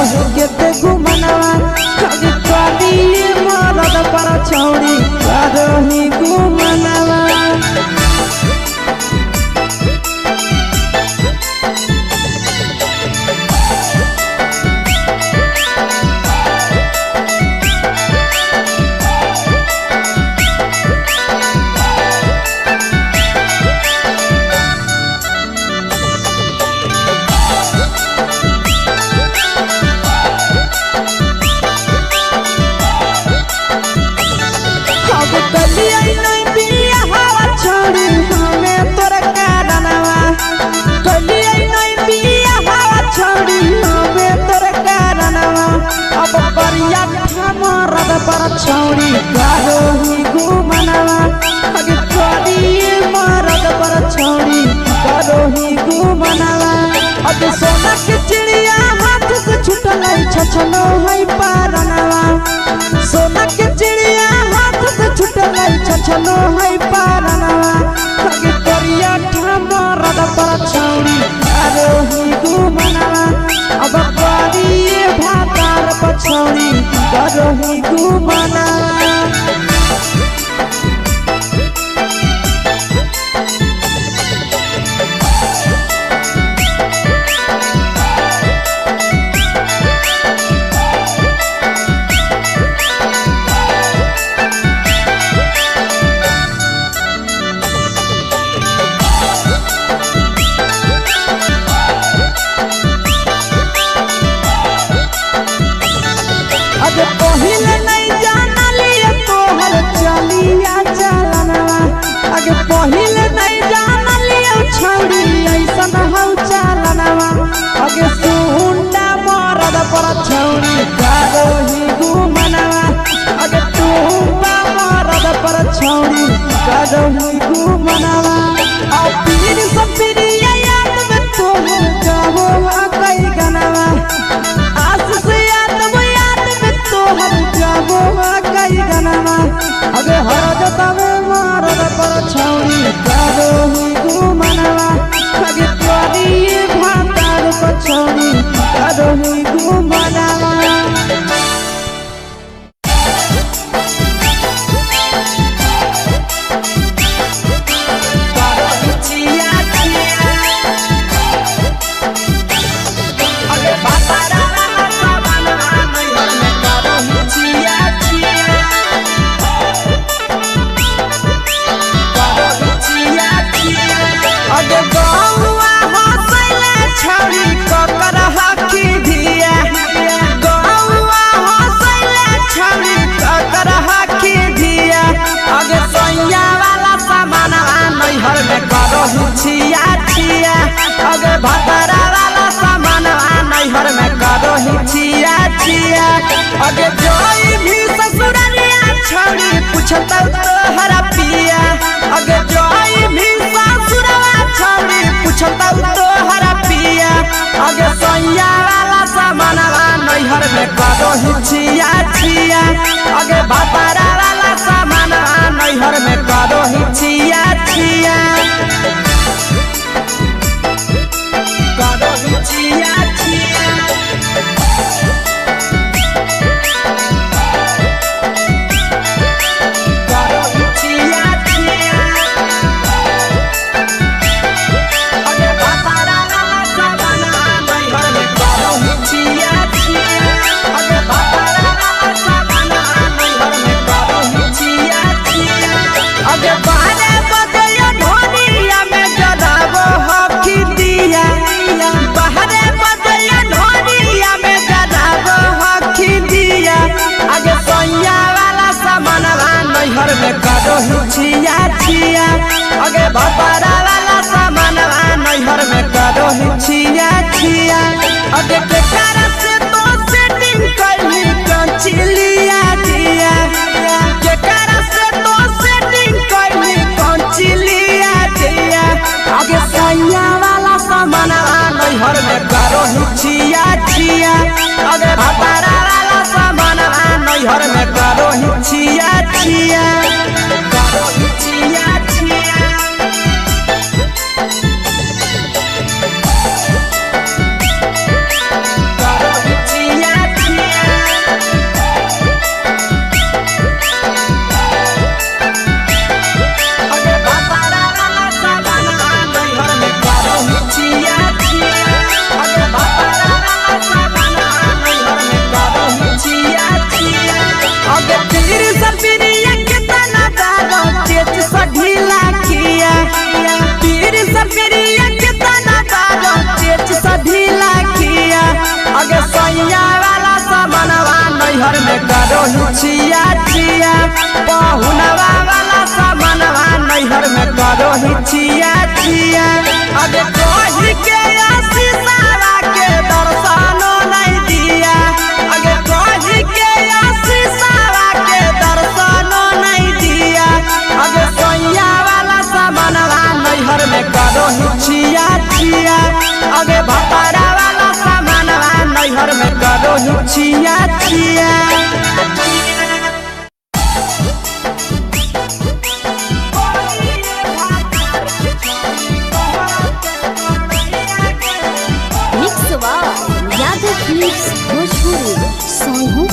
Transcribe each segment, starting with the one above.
के घुमनवा कभी कभी मरद पर छौड़ी करही घुमनवा। पर छौड़ी करही घुमनवा अगे कभी मरद पर छौड़ी करही घुमनवा। अगे सोना के चिड़िया हाथ से छूटल छछनो है पारनवा। सोना के चिड़िया हाथ से छूटल छछनो है पारनवा। अगे करिया मरद पर छौड़ी करही घुमनवा अब कभी भातार पर छौड़ी करही घुमनवा। अगे पहिले नहीं जानलिए तोहर चलिया चलनवा। अगे पहिले नहीं जानलिए छौड़ी ऐसन हौ चलनवा। अगे सुंडा मरद पर छौड़ी करही घुमनवा। अगे टूपा मरद पर छौड़ी करही घुमनवा। आ पीर सब पीरिया याद में तोहर गावो कई गनवा। आस से कई गनवा अगे हरद तवे मरद पर छौड़ी करही घुमनवा। अगे कभी भातार पर छौड़ी करही घुमनवा। अगे भतरा वाला सामान नैहर में करही छिया छिया। अगे जोई भी ससुरालिया छौड़ी पूछता तोहरा पिया। अगे जोई भी ससुरवा छौड़ी पूछता तोहरा पिया। अगे सैया वाला सामान नैहर में करही छिया छिया। अगे भतरा वाला सामान नैहर में करही छिया छिया। छिया छिया करही छिया छिया। अगे भतरा वाला सामान नैहर में करही छिया छिया। अगे भतरा वाला सामान नैहर में करही छिया छिया। अगे बारे बदलिया ढोलिया में जलावो हकी दिया। बहरे बदलिया ढोलिया में जलावो हकी दिया। अगे सैया वाला सामान नैहर में करही छिया छिया। अगे भतरा वाला सामान नैहर में करही छिया छिया। अगे केकरा से तो सेटिंग करही कंचिलिया दिया। केकरा से तो सेटिंग करही कंचिलिया दिया। अगे सैया वाला सामान नैहर में करही छिया छिया। अगे भतरा वाला सामान नैहर में करही छिया छिया। करही छिया छिया। नैहर में करो हिचिया चिया पहुनवा वाला सामानवा नैहर में करो हिचिया चिया अगे कोही के आशीषवा के दर्शनो नहीं दिया अगे कोही के आशीषवा के दर्शनो नहीं दिया अगे सोया वाला सामानवा नैहर में करो हिचिया चिया अगे भतारा वाला सामानवा नैहर में करो हिचिया चिया भोजपुरी सोनू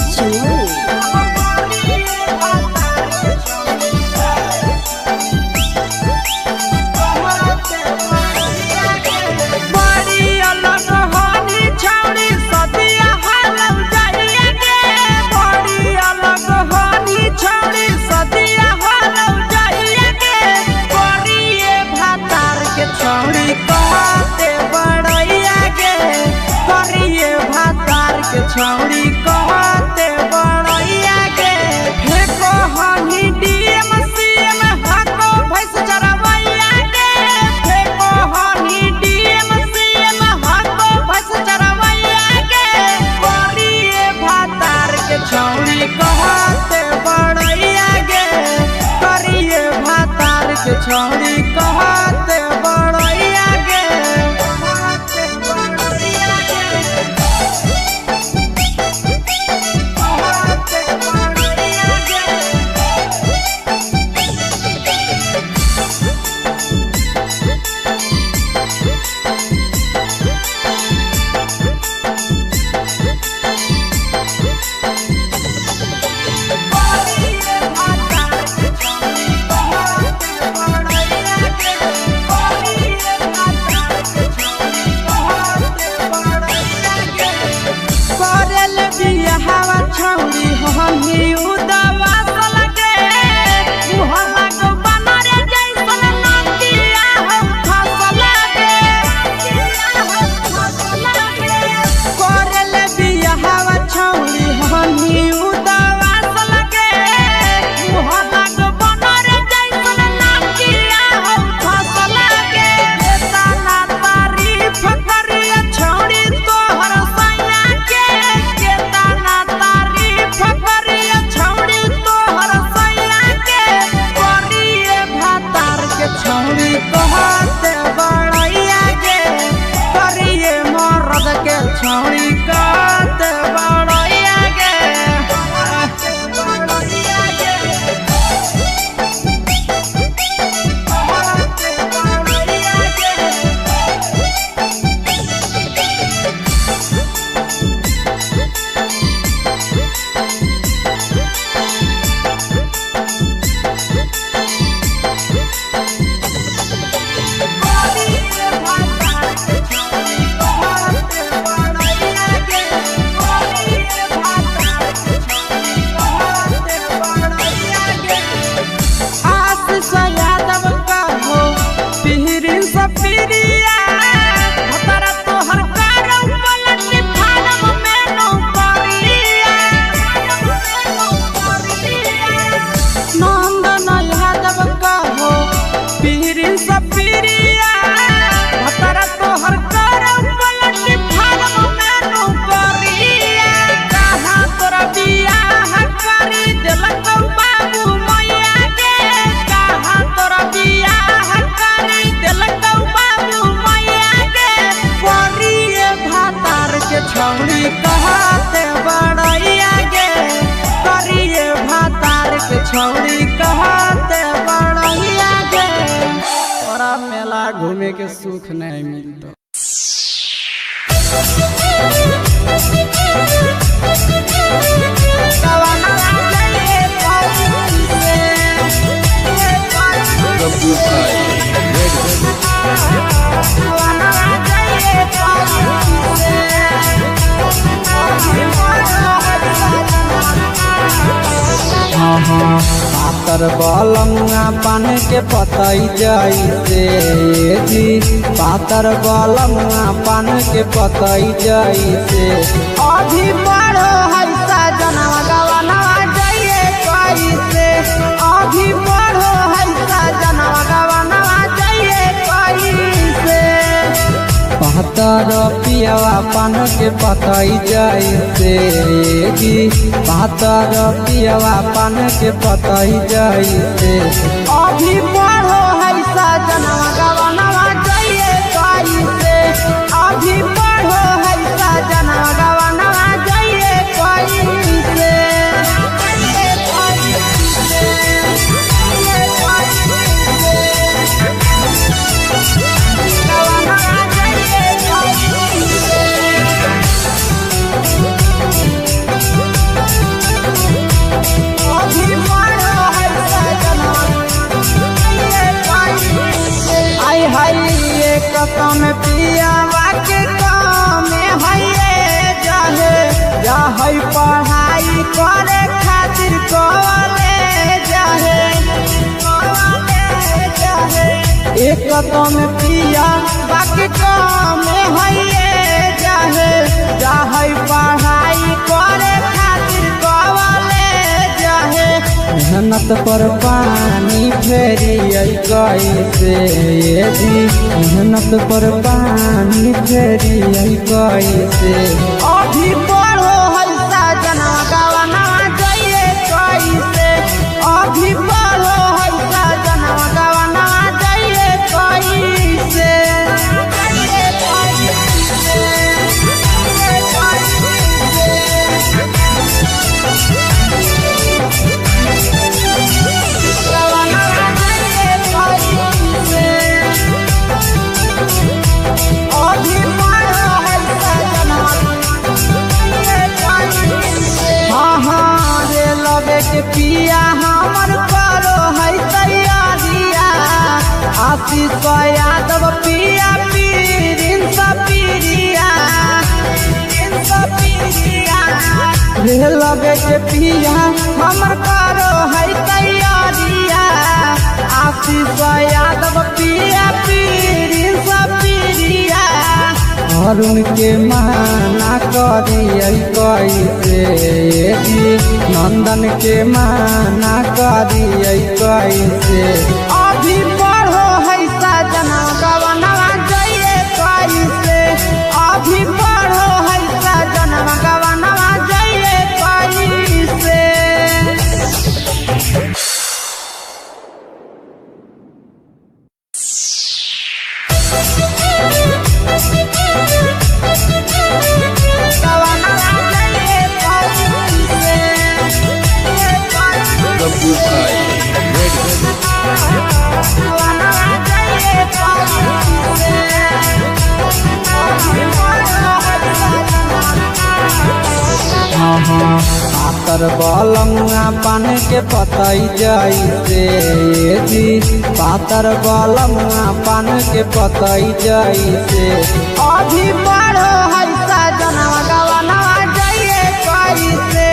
छौड़ी कहते बड़ैया के फेको हनी डीएम सीएम हाको भैंस चरवैया के फेको हनी डीएम सीएम हाको भैंस चरवैया के करिए भातार के छौड़ी कहते बड़ैया के करिए भातार के छौड़ी कहते बड़ैया के छौड़ी कहते बड़ैया गे करिए भातार के छौड़ी कहते बड़ैया गे तोरा मेला घूमे के सुख नहीं मिलता पातर बलमुआ पान के पतई जैसे जी पातर बलमुआ पान के पतई जैसे अभी बड़ो है जनवा पातर पियवा पान के पतई जैसे जी पातर पियवा पान के पतई जैसे अभी पढ़ो है सजनवा गवनवा जइए कैसे अभी पढ़ो है सजनवा गवनवा जइए कैसे कसम पियावा के काम है जाहे जाहे पढ़ाई करे खातिर कॉलेज जाहे एक कसम पियावा के काम है जाहे जाहे पढ़ाई करे खातिर कॉलेज जाहे मेहनत पर पानी फेरी कैसे जी मेहनत पर पानी फेरी कैसे अभी पढ़ो है सजनवा गवनवा जइए कैसे अभी पढ़ो है सजनवा गवनवा जइए कैसे पिया हमर करो है तैयारिया आशीष यादव पिया पीरिन सपीरिया रे लगे के पिया हमर करो है तैयारिया आशीष यादव पिया पीरिन सपीरिया अरुण के माना करिए कैसे जी नंदन के माना करिए कैसे अभी पढ़ो है सजना गवनवा जइए कैसे अभी पढ़ो है सजना गवनवा जइए कैसे पातर बलमुआ पान के पतई जैसे जी पातर बलमुआ पान के पतई जैसे अभी पढ़ो है सजनवा गवनवा जइए कैसे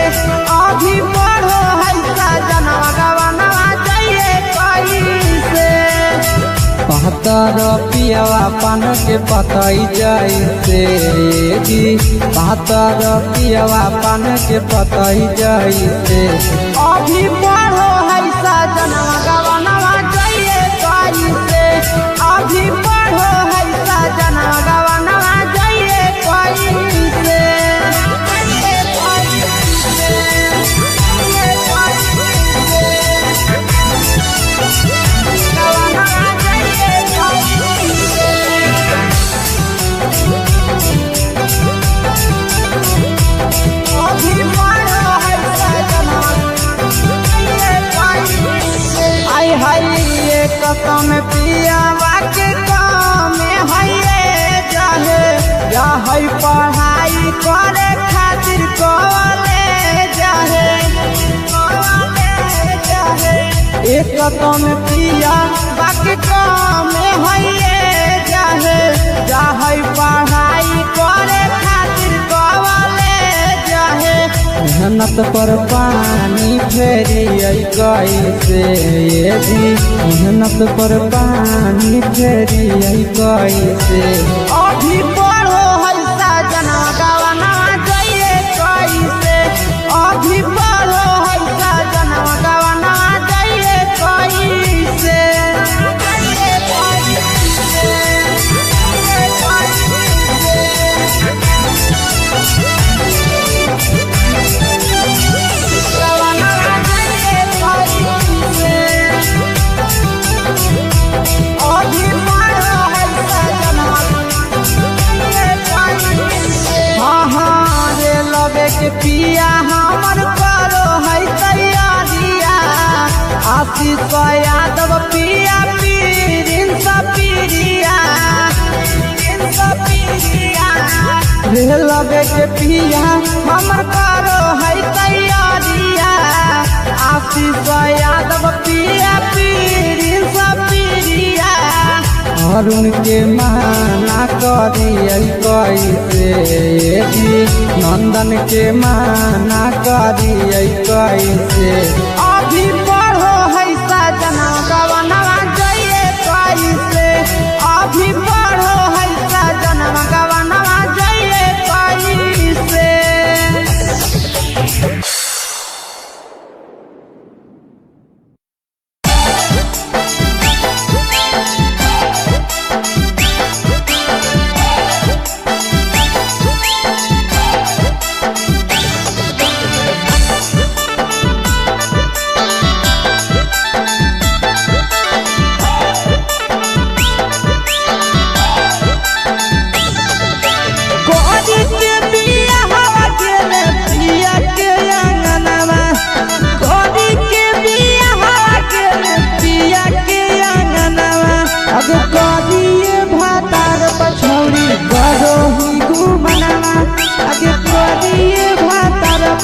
अभी पढ़ो है सजनवा गवनवा जइए कैसे पातर पियवा पान के पतई जैसे जी पातर पियवा पान के पतई जैसे अभी पढ़ो है सजनवा गवनवा जइए कैसे अभी पढ़ो है सजनवा गवनवा जइए कैसे कसम पियावा के काम है जाहे जाहे पढ़ाई करे खातिर कॉलेज जाहे एक कसम पियावा के काम है जाहे जाहे पढ़ाई करे खातिर कॉलेज जाहे मेहनत पर पानी फेरी कैसे जी मेहनत पर पानी फेरी कैसे अभी पढ़ो है सजनवा गवनवा जइए कैसे अभी पढ़ो है सजनवा गवनवा जइए कैसे आशीष यादव पिया प्रिंस पिरिया लगे के पिया हमर करो है तैयारिया आशीष यादव पिया प्रिंस पिरिया अरुण के माना करिए कैसे नंदन के माना करिए कैसे अभी पढ़ो है सजना गवनवा जाइए कैसे अभी पढ़ो है सजना गवनवा जाइए कैसे।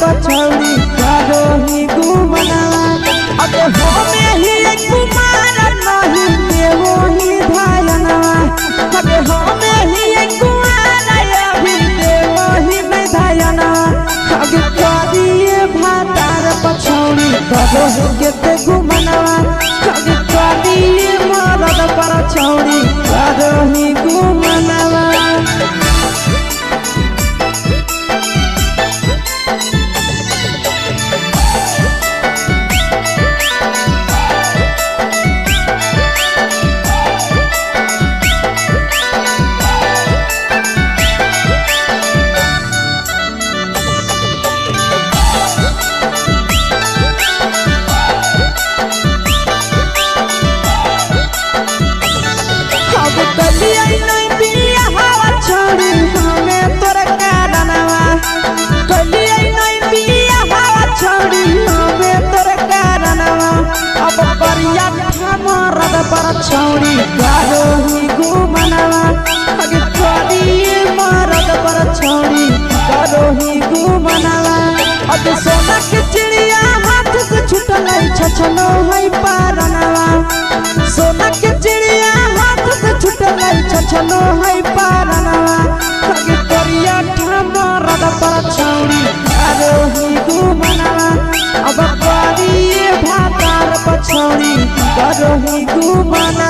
पछौड़ी करो ही घूमना अब हमें ही कुमार नहीं देवो ही भायना अब हमें ही कुमार अभी देवो ही भायना अब करिए भातार पछौड़ी करो ही केते घूमना अब करिए मरद पर छौड़ी करो ही घूमना। छौड़ी करो ही घूमना अगे करिए मरद पर छौड़ी करो ही घूमना अगे सोना के चिड़िया हाथ से छूटल छछलो है पारनवा सोना के चिड़िया हाथ से छूटल छछलो है पारनवा अगे करिया मरद पर छौड़ी करो ही घूमना अब करिए भातार पछौड़ी करो ही घूमना।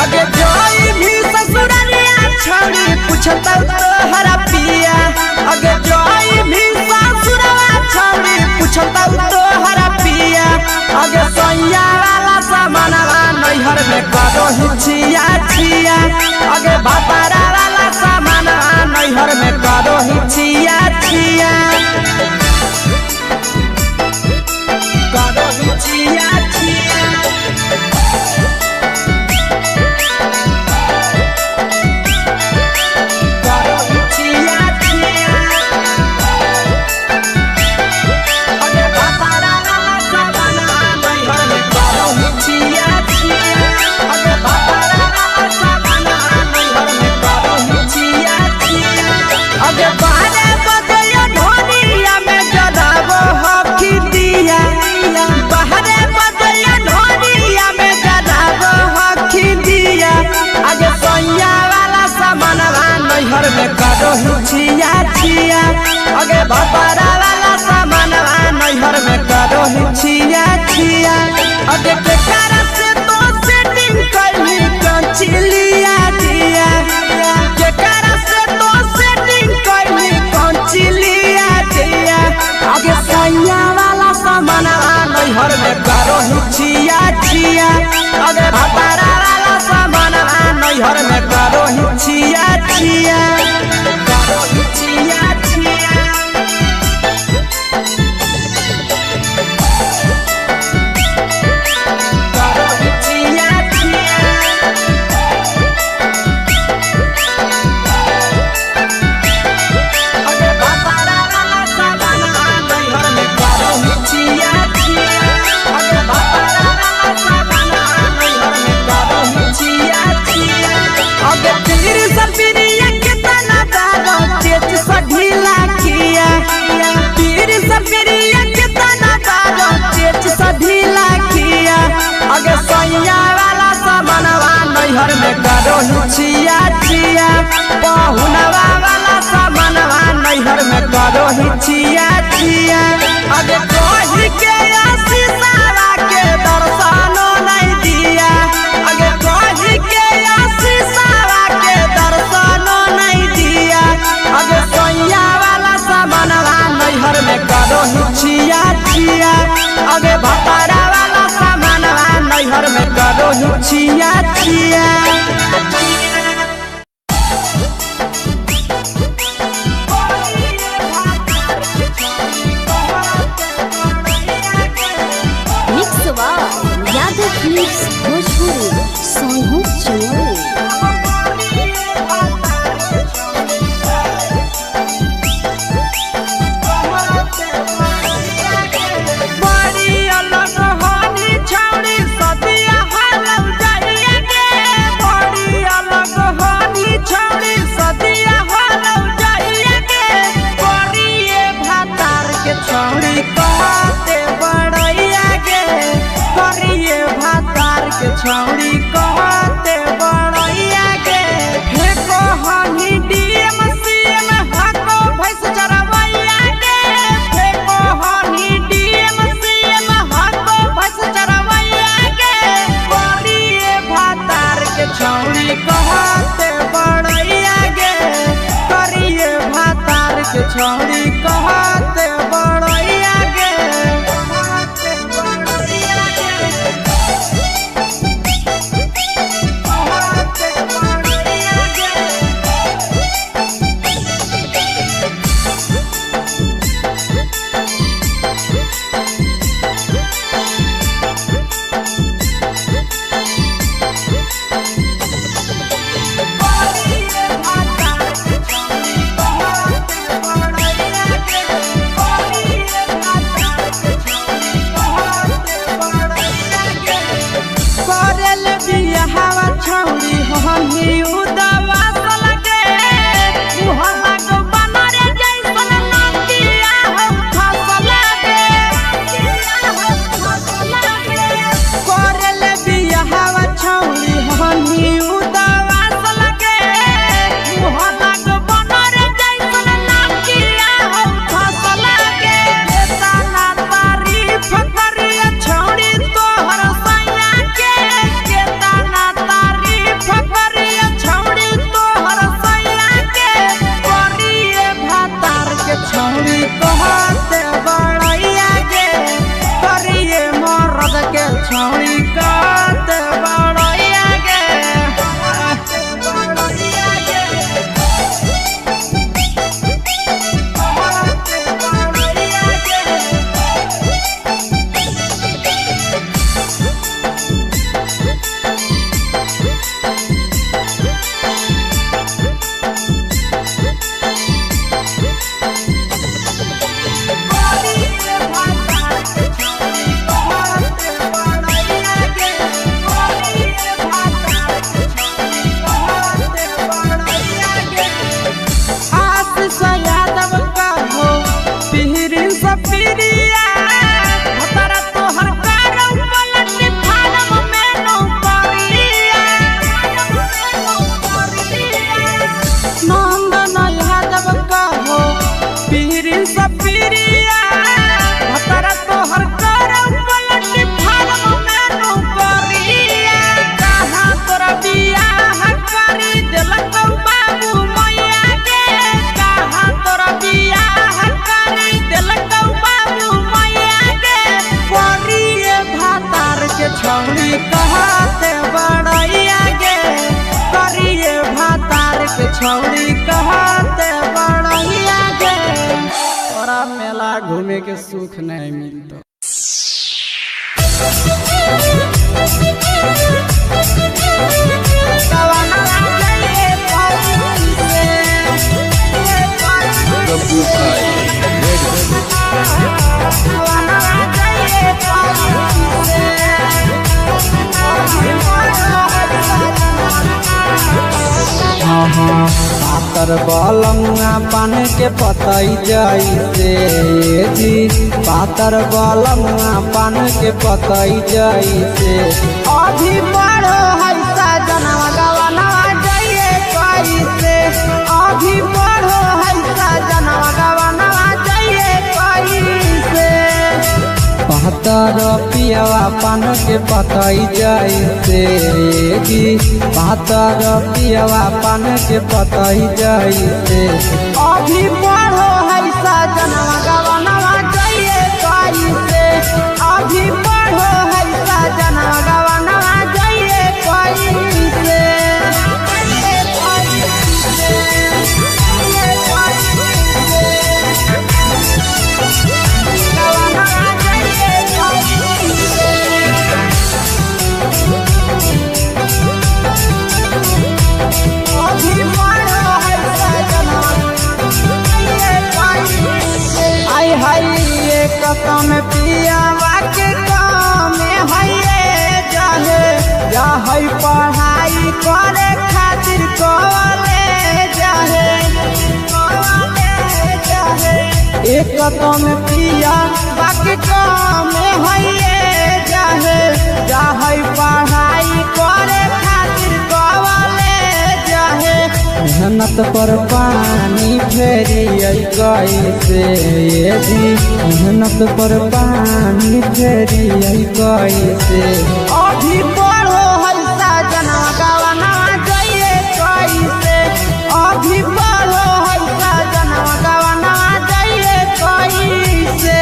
अगे जोई भी ससुरालिया छौड़ी पूछता तोहरा पिया अगे जोई भी ससुरवा छौड़ी पूछता तोहरा पिया अगे सैया वाला सामानवा नैहर में करो हिचिया छिया अगे बापारा वाला सामानवा नैहर में करो हिचिया छिया करो हिचिया छिया नैहर में करो हिचिया छिया अगे बापारा वाला सामानवा नैहर में करो हिचिया छिया अगे केकरा से तो सेटिंग कइली कंचिलिया दिया केकरा से तो सेटिंग कइली कंचिलिया दिया अगे सैया वाला सामानवा नैहर में करो हिचिया छिया अगे बापारा वाला सामानवा नैहर में करो हिचिया छिया करो हिचिया छिया करो हिचिया छिया अगे बापारा वाला सामानवा नैहर में करो हिचिया छिया अगे बापारा वाला सामानवा नैहर में करो हिचिया छिया अगे तीर सपिरिया कितना दारो चेच सढीला किया तीर सपिरिया कितना दारो चेच सढीला किया अगे सैया वाला सामानवा नैहर में करो हिचिया छिया पहुनवा वाला सामानवा नैहर में करो हिचिया छिया अगे कोही के आशीषवा के दर्शनो नहीं दिया अगे कोही के आशीषवा के दर्शनो नहीं दिया अगे सैया वाला सामानवा नैहर में करो हिचिया छिया अगे भतारा वाला सामानवा नैहर में करो हिचिया छिया मिक्सवा यादव फिल्म्स भोजपुरी संघो चुनरी छौड़ी कहते बड़ैया के हे कहनी डीएम सीएम हको भैंस चरवैया के हे कहनी डीएम सीएम हको भैंस चरवैया के करिए भातार के छौड़ी कहते बड़ैया के करिए भातार के छौड़ी कहते बड़ैया के छौड़ी कहते बड़ैया गे छौड़ी कहते बड़ैया गे करिए भातार के छौड़ी कहते बड़ैया गे तोरा मेला घूमे के सुख नहीं मिलता पातर बलमुआ पान के पतई जैसे जी पातर बलमुआ पान के पतई जैसे अभी बड़ो है सजनवा गवनवा जाइए कैसे अभी बड़ो है सजनवा गवनवा जाइए कैसे पातर पियवा पान के पतई जैसे जी पातर पियवा पान के पतई जैसे अभी बड़ो है सजनवा गवनवा जाइए कैसे अभी बड़ो है सजनवा गवनवा जाइए कैसे कसम पियावा के काम है जाहे पढ़ाई करे खातिर कॉलेज जाहे एक कसम पियावा के काम है जाहे पढ़ाई करे खातिर कॉलेज जाहे मेहनत पर पानी फेरी कैसे जी मेहनत पर पानी फेरी कैसे अभी बड़ो है सजनवा गवनवा जाइए कैसे अभी बड़ो है सजनवा गवनवा जाइए कैसे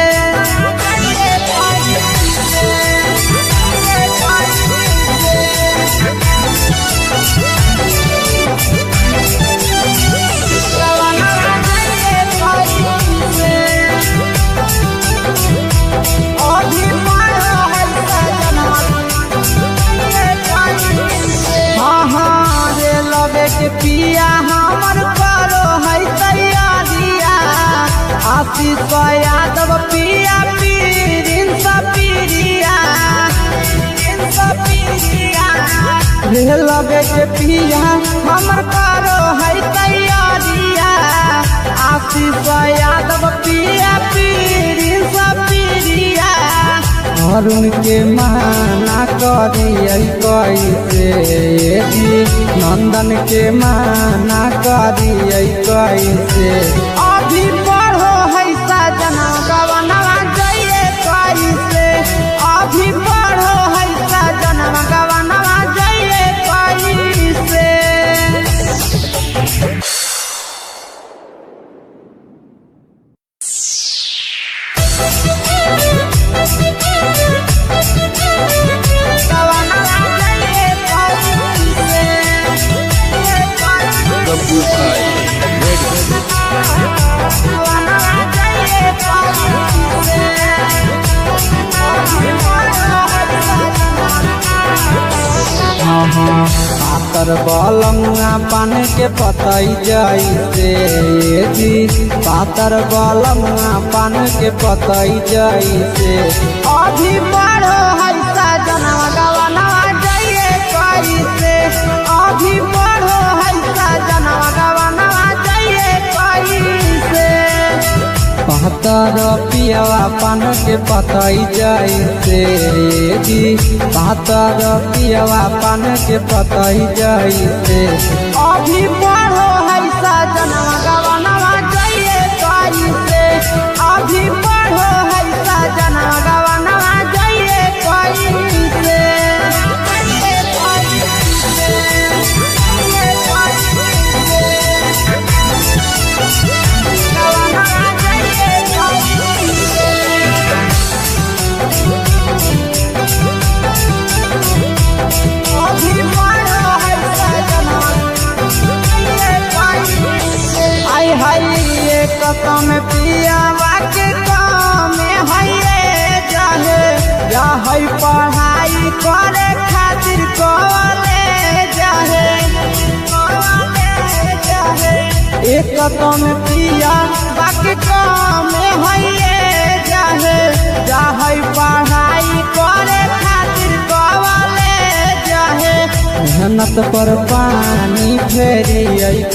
पिया हमर करो है तैयारिया आशीष यादव पिया पीरिन सपीरिया लगे के पिया हमर करो है तैयारिया आशीष यादव पिया पीरिन सपीरिया अरुण के माना करिए कैसे जी नंदन के माना करिए कैसे अभी पढ़ो है सजना गवनवा जाइए कैसे अभी पढ़ो है सजना गवनवा जाइए कैसे We'll be right back. हाँ पातर बलमुआ पान के पतई जैसे जी पातर बलमुआ पान के पतई जैसे अभी बड़ो है सजनवा गवनवा जाइए कैसे अभी बड़ो है सजनवा गवनवा जाइए कैसे पातर पियवा पान के पतई जैसे जी पातर पियवा पान के पतई जैसे अभी बड़ो है सजनवा गवनवा जाइए कैसे अभी बड़ो है सजनवा गवनवा जाइए कैसे कम पियावा के काम है जाहे जाहे पढ़ाई करे खातिर कॉलेज जाहे एक कम पियावा के काम है जाहे जाहे पढ़ाई करे खातिर कॉलेज जाहे मेहनत पर पानी फेरी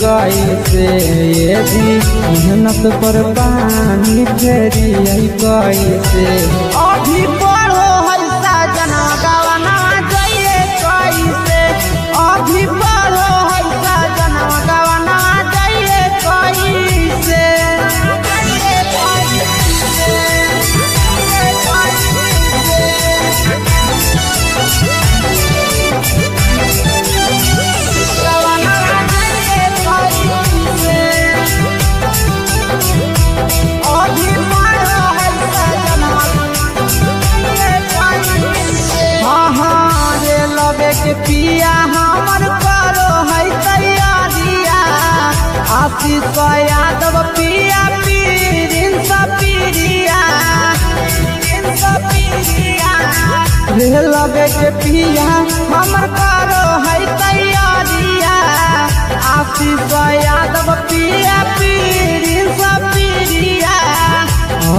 कैसे जी मेहनत पर पानी फेरी कैसे अभी बड़ो है सजना गवना जाइए कैसे अभी बड़ो है सजना गवना जाइए कैसे के पिया हमर करो है तैयारिया आशीष यादव पिया पीरिन सपीरिया लबे के पिया हमर करो है तैयारिया आशीष यादव पिया पीरिन सपीरिया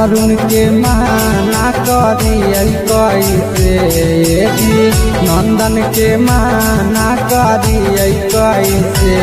अरुण के माना करिए कैसे जी नंदन के माना करिए कैसे